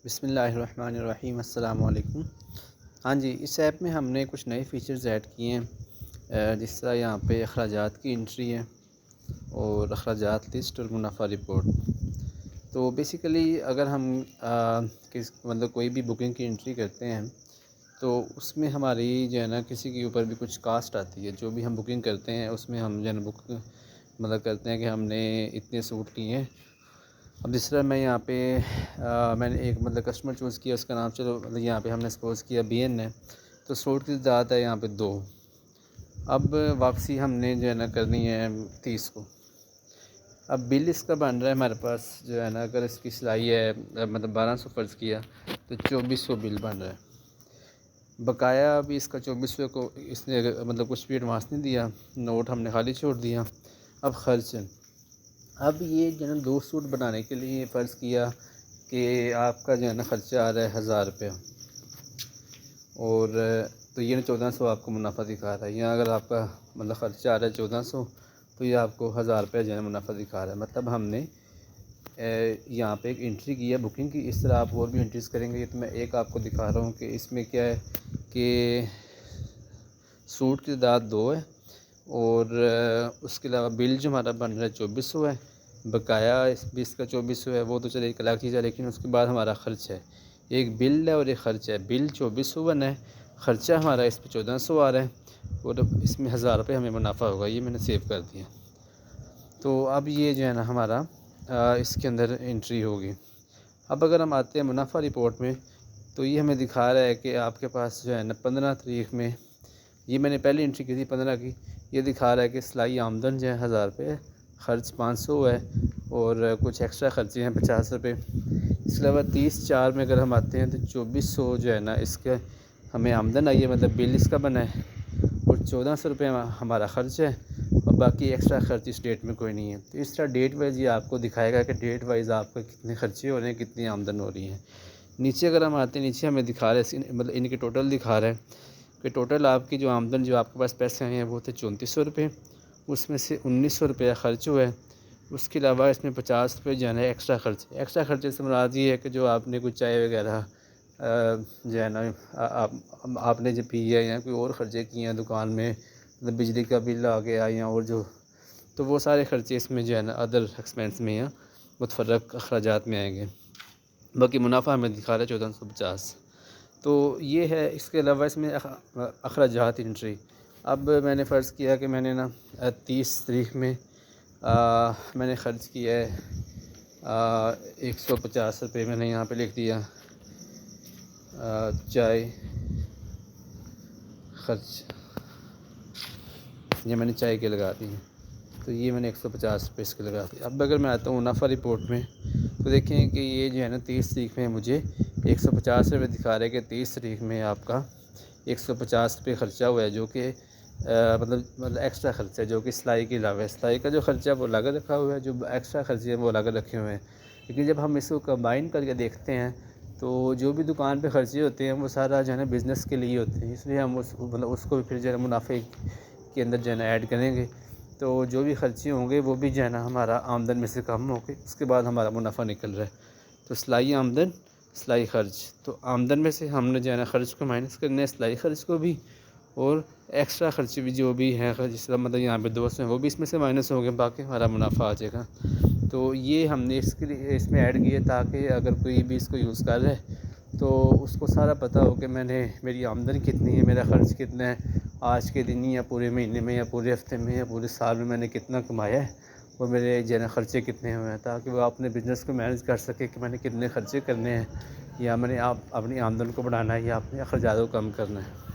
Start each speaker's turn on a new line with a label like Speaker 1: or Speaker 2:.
Speaker 1: بسم اللہ الرحمن الرحیم۔ السلام علیکم۔ ہاں جی، اس ایپ میں ہم نے کچھ نئے فیچرز ایڈ کیے ہیں، جس طرح یہاں پہ اخراجات کی انٹری ہے اور اخراجات لسٹ اور منافع رپورٹ۔ تو بیسیکلی اگر ہم کوئی بھی بکنگ کی انٹری کرتے ہیں تو اس میں ہماری جو ہے نا کسی کے اوپر بھی کچھ کاسٹ آتی ہے۔ جو بھی ہم بکنگ کرتے ہیں اس میں ہم جو ہے نا کرتے ہیں کہ ہم نے اتنے سوٹ لیے ہیں۔ اب جس طرح میں یہاں پہ میں نے ایک کسٹمر چوز کیا، اس کا نام چلو یہاں پہ ہم نے سپوز کیا BN ہے، تو سوٹ کی تعداد ہے یہاں پہ 2۔ اب واپسی ہم نے جو ہے نا کرنی ہے 30 کو۔ اب بل اس کا بن رہا ہے ہمارے پاس جو ہے نا، اگر اس کی سلائی ہے 1200 فرض کیا تو 2400 بل بن رہا ہے۔ بقایا ابھی اس کا 2400 کو اس نے کچھ بھی ایڈوانس نہیں دیا، نوٹ ہم نے خالی چھوڑ دیا۔ اب خرچ، اب یہ جو ہے نا 2 سوٹ بنانے کے لیے فرض کیا کہ آپ کا جو ہے نا خرچہ آ رہا ہے 1000 روپیہ، اور تو یہ 1400 آپ کو منافع دکھا رہا ہے۔ یا اگر آپ کا خرچہ آ رہا ہے 1400 تو یہ آپ کو 1000 روپیہ جو ہے نا منافع دکھا رہا ہے۔ مطلب ہم نے یہاں پہ ایک انٹری کی ہے بکنگ کی۔ اس طرح آپ اور بھی انٹریز کریں گے۔ یہ تو میں ایک آپ کو دکھا رہا ہوں کہ اس میں کیا ہے کہ سوٹ کی تعداد 2 ہے، اور اس کے علاوہ بل جو ہمارا بن رہا ہے 2400 ہے، بقایا اس کا 2400 ہے، وہ تو چلے ایک الگ چیز ہے، لیکن اس کے بعد ہمارا خرچ ہے، ایک بل ہے اور ایک خرچ ہے۔ بل 2400 بنا ہے، خرچہ ہمارا اس پہ 1400 آ رہا ہے، اور اس میں 1000 روپے ہمیں منافع ہوگا۔ یہ میں نے سیو کر دیا۔ تو اب یہ جو ہے نا ہمارا اس کے اندر انٹری ہوگی۔ اب اگر ہم آتے ہیں منافع رپورٹ میں، تو یہ ہمیں دکھا رہا ہے کہ آپ کے پاس جو ہے نا 15 تاریخ میں، یہ میں نے پہلی انٹری کی تھی 15 کی، یہ دکھا رہا ہے کہ سلائی آمدن جو ہے 1000 روپے، خرچ 500 ہے، اور کچھ ایکسٹرا خرچے ہیں 50 روپے۔ اس کے علاوہ 30/4 میں اگر ہم آتے ہیں تو 2400 جو ہے نا اس کے ہمیں آمدن آئی ہے، مطلب بل اس کا بنا ہے، اور 1400 روپے ہمارا خرچ ہے، اور باقی ایکسٹرا خرچ اس ڈیٹ میں کوئی نہیں ہے۔ تو اس طرح ڈیٹ وائز یہ آپ کو دکھائے گا کہ ڈیٹ وائز آپ کو کتنے خرچے ہو رہے ہیں، کتنی آمدن ہو رہی ہے۔ نیچے اگر ہم آتے ہیں، نیچے ہمیں دکھا رہا ہے ان کے ٹوٹل دکھا رہا ہے کہ ٹوٹل آپ کی جو آمدن جو آپ کے پاس پیسے آئے ہیں وہ تھے 3400 روپے، اس میں سے 1900 روپیہ خرچ ہوا ہے۔ اس کے علاوہ اس میں 50 روپے جو ہے نا ایکسٹرا خرچے سے مراد یہ ہے کہ جو آپ نے کوئی چائے وغیرہ جو ہے نا آپ نے جو پی ہے، یا کوئی اور خرچے کیے ہیں دکان میں، بجلی کا بل آ گیا یا اور جو، تو وہ سارے خرچے اس میں جو ہے نا ادر ایکسپینس میں یا متفرق اخراجات میں آئیں گے۔ باقی منافع ہمیں دکھا رہا ہے 1450۔ تو یہ ہے۔ اس کے علاوہ اس میں اخراجات انٹری، اب میں نے فرض کیا کہ میں نے نا 30 تاریخ میں میں نے خرچ کیا ہے 150 روپے، میں نے یہاں پہ لکھ دیا چائے خرچ، یہ میں نے چائے کے لگا دی، تو یہ میں نے 150 روپے اس کے لگا دی۔ اب اگر میں آتا ہوں منافع رپورٹ میں، تو دیکھیں کہ یہ جو ہے نا 30 تاریخ میں مجھے 150 روپے دکھا رہا ہے کہ 30 تاریخ میں آپ کا 150 روپے خرچہ ہوا ہے، جو کہ مطلب ایکسٹرا خرچہ ہے، جو کہ سلائی کے علاوہ ہے۔ سلائی کا جو خرچہ ہے وہ الگ رکھا ہوا ہے، جو ایکسٹرا خرچے ہیں وہ الگ رکھے ہوئے ہیں۔ لیکن جب ہم اس کو کمبائن کر کے دیکھتے ہیں تو جو بھی دکان پہ خرچے ہوتے ہیں وہ سارا جو ہے نا بزنس کے لیے ہوتے ہیں، اس لیے ہم اس کو پھر جو ہے منافع کے اندر جو ہے نا ایڈ کریں گے۔ تو جو بھی خرچے ہوں گے وہ بھی جو ہے نا ہمارا آمدن میں سے کم ہو کے اس کے بعد ہمارا منافع نکل رہا ہے۔ تو سلائی آمدن، سلائی خرچ، تو آمدن میں سے ہم نے جو ہے نا خرچ کو مائنس کرنا ہے، سلائی خرچ کو بھی، اور ایکسٹرا خرچے بھی جو بھی ہیں، جس طرح یہاں پہ 200 ہیں وہ بھی اس میں سے مائنس ہو گئے، باقی ہمارا منافع آ جائے گا۔ تو یہ ہم نے اس کے لیے اس میں ایڈ کیے تاکہ اگر کوئی بھی اس کو یوز کر رہا ہے تو اس کو سارا پتہ ہو کہ میری آمدن کتنی ہے، میرا خرچ کتنا ہے، آج کے دن یا پورے مہینے میں یا پورے ہفتے میں یا پورے سال میں نے کتنا کمایا ہے، اور میرے جو ہے نا خرچے کتنے ہوئے ہیں، تاکہ وہ اپنے بزنس کو مینیج کر سکے کہ میں نے کتنے خرچے کرنے ہیں، یا میں نے اپنی آمدن کو بڑھانا ہے یا اپنے اخراجات کو کم کرنا ہے۔